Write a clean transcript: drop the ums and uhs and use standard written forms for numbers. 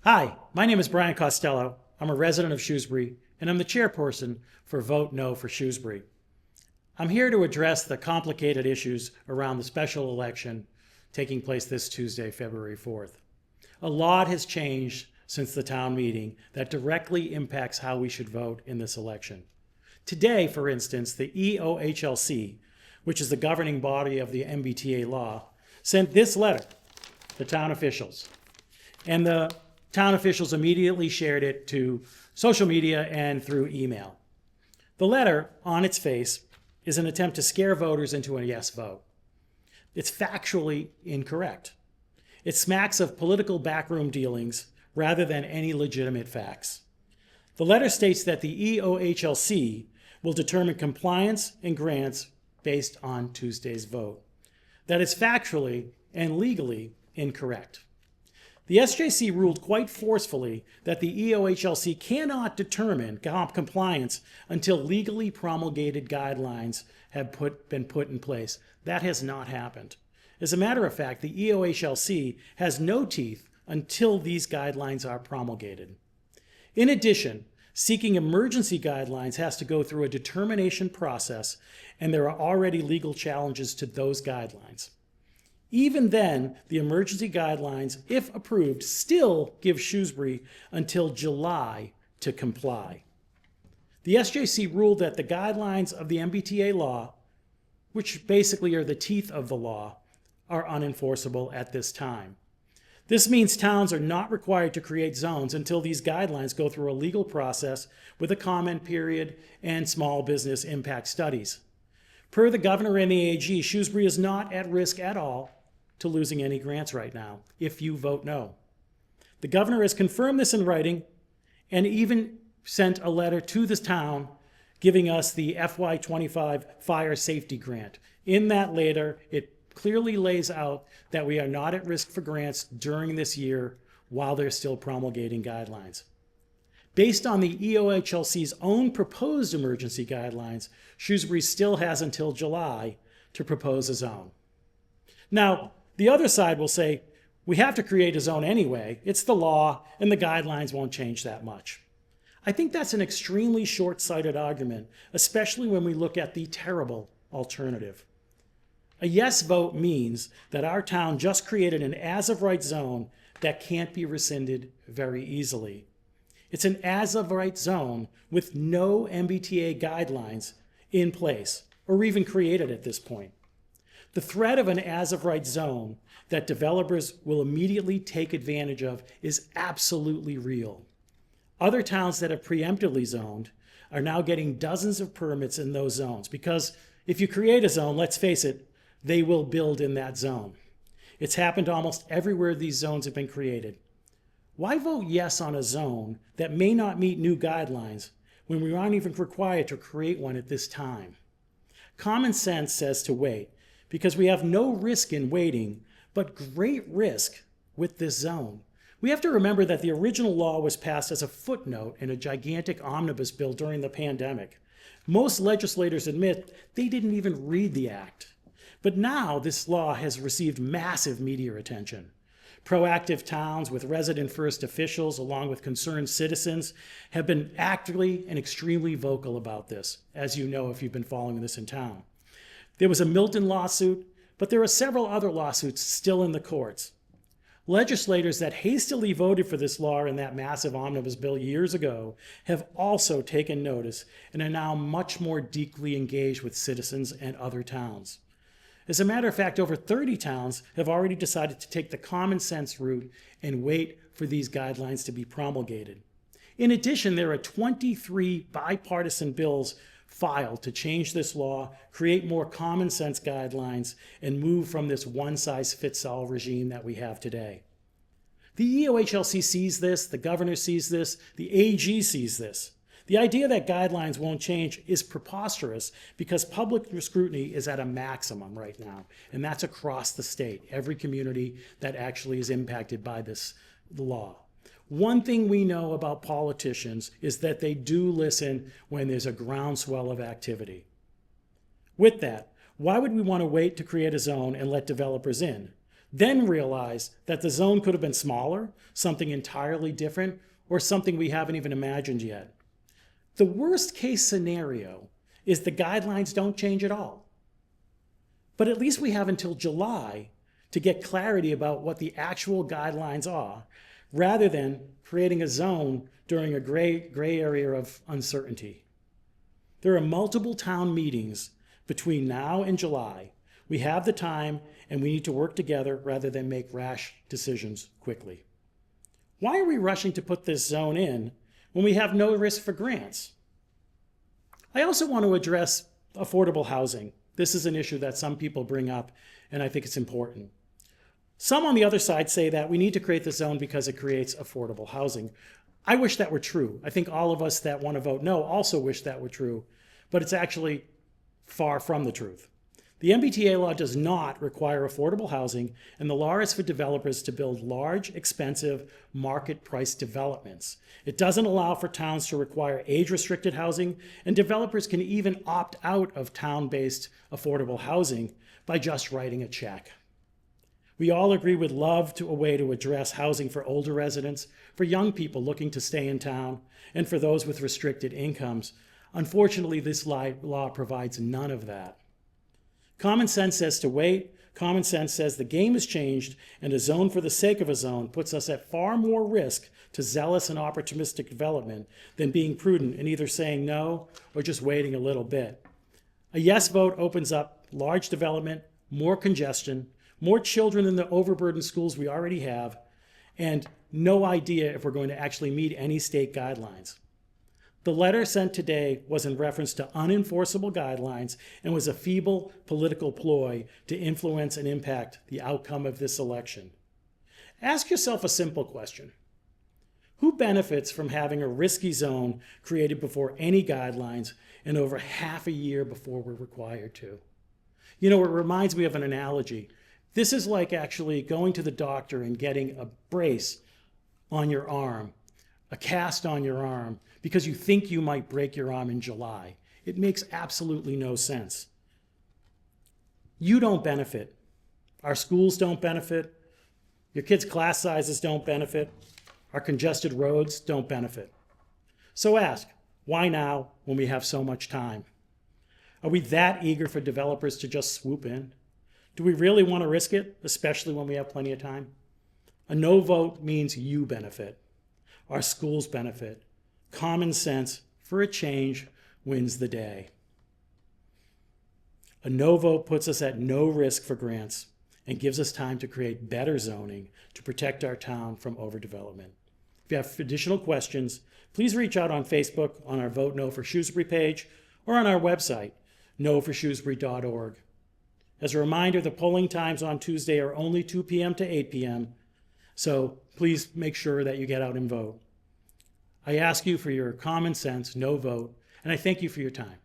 Hi, my name is Brian Costello. I'm a resident of Shrewsbury, and I'm the chairperson for Vote No for Shrewsbury. I'm here to address the complicated issues around the special election taking place this Tuesday, February 4th. A lot has changed since the town meeting that directly impacts how we should vote in this election. Today, for instance, the EOHLC, which is the governing body of the MBTA law, sent this letter to town officials. And the town officials immediately shared it to social media and through email. The letter, on its face, is an attempt to scare voters into a yes vote. It's factually incorrect. It smacks of political backroom dealings rather than any legitimate facts. The letter states that the EOHLC will determine compliance and grants based on Tuesday's vote. That is factually and legally incorrect. The SJC ruled quite forcefully that the EOHLC cannot determine compliance until legally promulgated guidelines have been put in place. That has not happened. As a matter of fact, the EOHLC has no teeth until these guidelines are promulgated. In addition, seeking emergency guidelines has to go through a determination process, and there are already legal challenges to those guidelines. Even then, the emergency guidelines, if approved, still give Shrewsbury until July to comply. The SJC ruled that the guidelines of the MBTA law, which basically are the teeth of the law, are unenforceable at this time. This means towns are not required to create zones until these guidelines go through a legal process with a comment period and small business impact studies. Per the governor and the AG, Shrewsbury is not at risk at all to losing any grants right now, if you vote no. The governor has confirmed this in writing and even sent a letter to this town giving us the FY25 fire safety grant. In that letter, it clearly lays out that we are not at risk for grants during this year while they're still promulgating guidelines. Based on the EOHLC's own proposed emergency guidelines, Shrewsbury still has until July to propose a zone. Now, the other side will say, we have to create a zone anyway. It's the law, and the guidelines won't change that much. I think that's an extremely short-sighted argument, especially when we look at the terrible alternative. A yes vote means that our town just created an as-of-right zone that can't be rescinded very easily. It's an as-of-right zone with no MBTA guidelines in place, or even created at this point. The threat of an as-of-right zone that developers will immediately take advantage of is absolutely real. Other towns that have preemptively zoned are now getting dozens of permits in those zones because if you create a zone, let's face it, they will build in that zone. It's happened almost everywhere these zones have been created. Why vote yes on a zone that may not meet new guidelines when we aren't even required to create one at this time? Common sense says to wait, because we have no risk in waiting, but great risk with this zone. We have to remember that the original law was passed as a footnote in a gigantic omnibus bill during the pandemic. Most legislators admit they didn't even read the act. But now this law has received massive media attention. Proactive towns with resident-first officials, along with concerned citizens, have been actively and extremely vocal about this, as you know if you've been following this in town. There was a Milton lawsuit, but there are several other lawsuits still in the courts. Legislators that hastily voted for this law in that massive omnibus bill years ago have also taken notice and are now much more deeply engaged with citizens and other towns. As a matter of fact, over 30 towns have already decided to take the common sense route and wait for these guidelines to be promulgated. In addition, there are 23 bipartisan bills filed to change this law, create more common sense guidelines, and move from this one-size-fits-all regime that we have today. The EOHLC sees this, the governor sees this, the AG sees this. The idea that guidelines won't change is preposterous because public scrutiny is at a maximum right now, and that's across the state, every community that actually is impacted by this law. One thing we know about politicians is that they do listen when there's a groundswell of activity. With that, why would we want to wait to create a zone and let developers in? then realize that the zone could have been smaller, something entirely different, or something we haven't even imagined yet. The worst case scenario is the guidelines don't change at all. But at least we have until July to get clarity about what the actual guidelines are, rather than creating a zone during a gray area of uncertainty. There are multiple town meetings between now and July. We have the time, and we need to work together rather than make rash decisions quickly. Why are we rushing to put this zone in when we have no risk for grants? I also want to address affordable housing. This is an issue that some people bring up, and I think it's important. Some on the other side say that we need to create the zone because it creates affordable housing. I wish that were true. I think all of us that want to vote no also wish that were true, but it's actually far from the truth. The MBTA law does not require affordable housing, and the law is for developers to build large, expensive, market-priced developments. It doesn't allow for towns to require age-restricted housing, and developers can even opt out of town-based affordable housing by just writing a check. We all agree we'd love a way to address housing for older residents, for young people looking to stay in town, and for those with restricted incomes. Unfortunately, this law provides none of that. Common sense says to wait. Common sense says the game has changed, and a zone for the sake of a zone puts us at far more risk to zealous and opportunistic development than being prudent and either saying no or just waiting a little bit. A yes vote opens up large development, more congestion, more children in the overburdened schools we already have, and no idea if we're going to actually meet any state guidelines. The letter sent today was in reference to unenforceable guidelines and was a feeble political ploy to influence and impact the outcome of this election. Ask yourself a simple question. Who benefits from having a risky zone created before any guidelines and over half a year before we're required to? You know, it reminds me of an analogy. This is like actually going to the doctor and getting a brace on your arm, a cast on your arm, because you think you might break your arm in July. It makes absolutely no sense. You don't benefit. Our schools don't benefit. Your kids' class sizes don't benefit. Our congested roads don't benefit. So ask, why now when we have so much time? Are we that eager for developers to just swoop in? Do we really want to risk it, especially when we have plenty of time? A no vote means you benefit. Our schools benefit. Common sense, for a change, wins the day. A no vote puts us at no risk for grants and gives us time to create better zoning to protect our town from overdevelopment. If you have additional questions, please reach out on Facebook on our Vote No for Shrewsbury page or on our website, noforshrewsbury.org. As a reminder, the polling times on Tuesday are only 2 p.m. to 8 p.m., so please make sure that you get out and vote. I ask you for your common sense, no vote, and I thank you for your time.